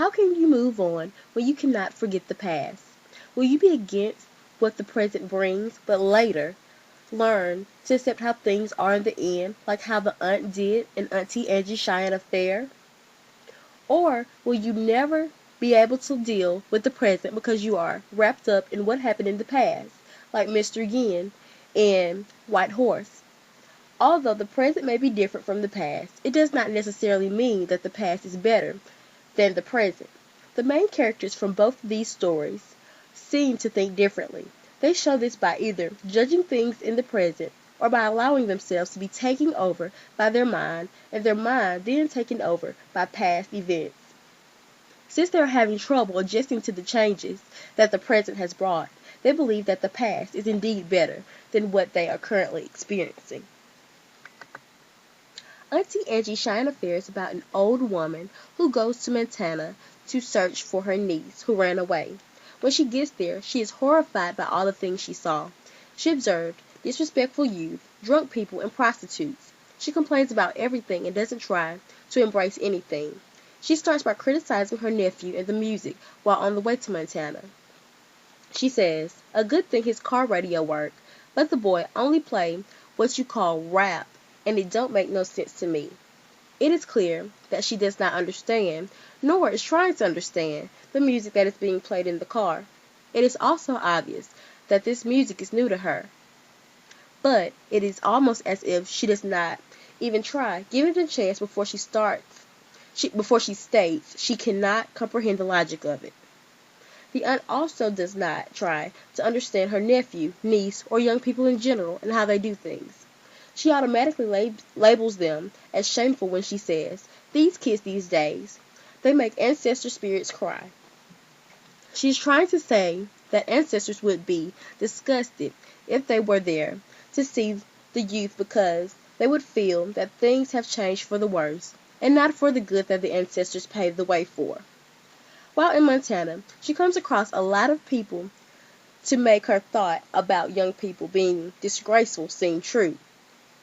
How can you move on when you cannot forget the past? Will you be against what the present brings, but later learn to accept how things are in the end, like how the aunt did in Auntie Angie Cheyenne affair? Or will you never be able to deal with the present because you are wrapped up in what happened in the past, like Mr. Yin in White Horse? Although the present may be different from the past, it does not necessarily mean that the past is better than the present. The main characters from both of these stories seem to think differently. They show this by either judging things in the present or by allowing themselves to be taken over by their mind, and their mind then taken over by past events. Since they are having trouble adjusting to the changes that the present has brought, they believe that the past is indeed better than what they are currently experiencing. Auntie Angie Cheyenne Affair is about an old woman who goes to Montana to search for her niece who ran away. When she gets there, she is horrified by all the things she saw. She observed disrespectful youth, drunk people, and prostitutes. She complains about everything and doesn't try to embrace anything. She starts by criticizing her nephew and the music while on the way to Montana. She says, "A good thing his car radio worked, but the boy only play what you call rap, and it don't make no sense to me." It is clear that she does not understand, nor is trying to understand, the music that is being played in the car. It is also obvious that this music is new to her. But it is almost as if she does not even try, give it a chance before she states she cannot comprehend the logic of it. The aunt also does not try to understand her nephew, niece, or young people in general and how they do things. She automatically labels them as shameful when she says, "These kids these days, they make ancestor spirits cry." She is trying to say that ancestors would be disgusted if they were there to see the youth because they would feel that things have changed for the worse and not for the good that the ancestors paved the way for. While in Montana, she comes across a lot of people to make her thought about young people being disgraceful seem true.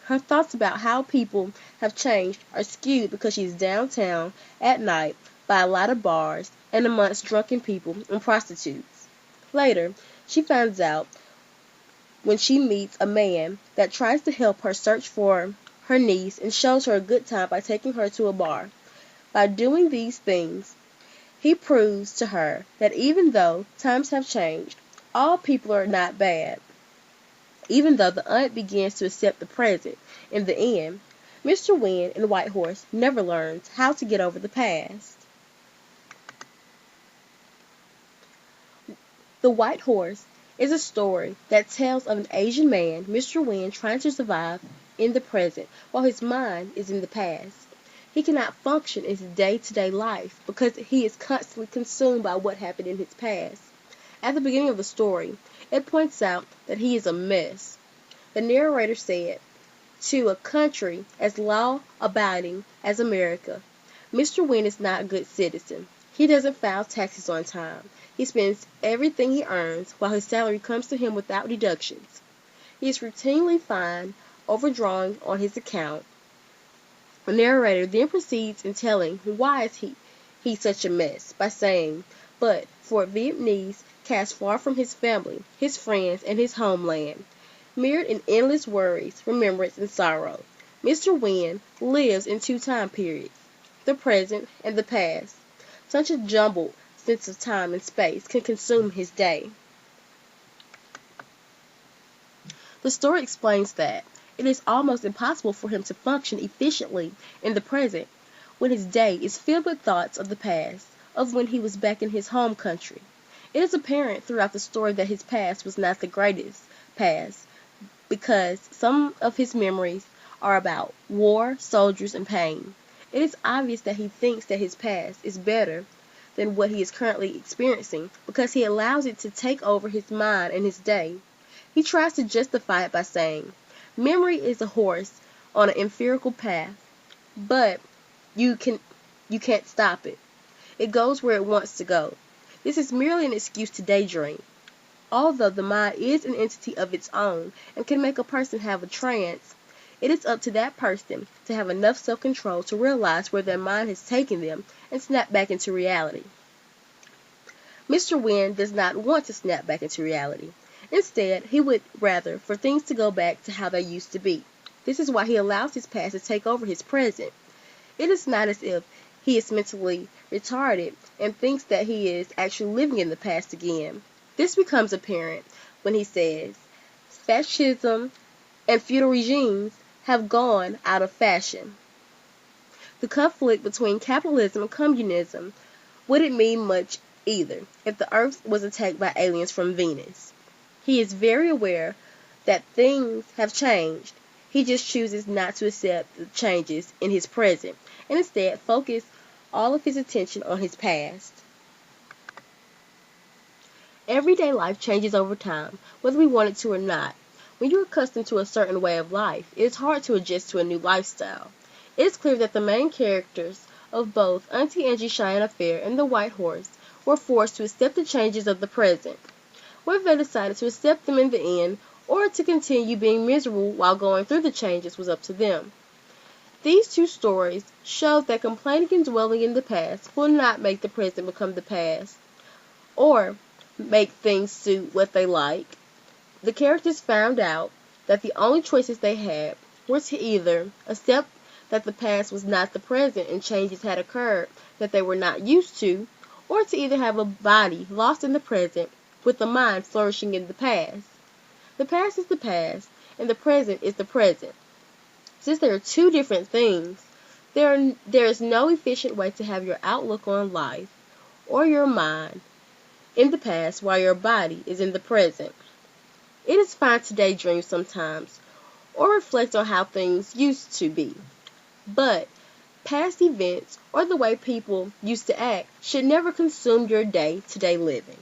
Her thoughts about how people have changed are skewed because she's downtown at night by a lot of bars and amongst drunken people and prostitutes. Later, she finds out when she meets a man that tries to help her search for her niece and shows her a good time by taking her to a bar. By doing these things, he proves to her that even though times have changed, all people are not bad. Even though the aunt begins to accept the present, in the end, Mr. Wynn in White Horse never learns how to get over the past. The White Horse is a story that tells of an Asian man, Mr. Wynn, trying to survive in the present while his mind is in the past. He cannot function in his day-to-day life because he is constantly consumed by what happened in his past. At the beginning of the story, it points out that he is a mess. The narrator said, "To a country as law-abiding as America, Mr. Wynn is not a good citizen. He doesn't file taxes on time. He spends everything he earns while his salary comes to him without deductions. He is routinely fined, overdrawing on his account." The narrator then proceeds in telling why is he such a mess by saying, "But for Vietnamese cast far from his family, his friends, and his homeland, mired in endless worries, remembrance, and sorrow, Mr. Wynn lives in two time periods, the present and the past. Such a jumbled sense of time and space can consume his day." The story explains that it is almost impossible for him to function efficiently in the present when his day is filled with thoughts of the past, of when he was back in his home country. It is apparent throughout the story that his past was not the greatest past, because some of his memories are about war, soldiers, and pain. It is obvious that he thinks that his past is better than what he is currently experiencing because he allows it to take over his mind and his day. He tries to justify it by saying, "Memory is a horse on an empirical path, but you can't stop it. It goes where it wants to go." This is merely an excuse to daydream. Although the mind is an entity of its own and can make a person have a trance, It is up to that person to have enough self-control to realize where their mind has taken them and snap back into reality. Mr. Wynne does not want to snap back into reality. Instead, he would rather for things to go back to how they used to be. This is why he allows his past to take over his present. It is not as if he is mentally retarded and thinks that he is actually living in the past again. This becomes apparent when he says, fascism and feudal regimes have gone out of fashion. The conflict between capitalism and communism wouldn't mean much either if the Earth was attacked by aliens from Venus. He is very aware that things have changed. He just chooses not to accept the changes in his present and instead focus all of his attention on his past. Everyday life changes over time, whether we want it to or not. When you're accustomed to a certain way of life, it is hard to adjust to a new lifestyle. It is clear that the main characters of both Auntie Angie Cheyenne Affair and The White Horse were forced to accept the changes of the present. Whether they decided to accept them in the end or to continue being miserable while going through the changes was up to them. These two stories show that complaining and dwelling in the past will not make the present become the past or make things suit what they like. The characters found out that the only choices they had were to either accept that the past was not the present and changes had occurred that they were not used to, or to either have a body lost in the present with a mind flourishing in the past. The past is the past, and the present is the present. Since there are two different things, there is no efficient way to have your outlook on life or your mind in the past while your body is in the present. It is fine to daydream sometimes or reflect on how things used to be, but past events or the way people used to act should never consume your day-to-day living.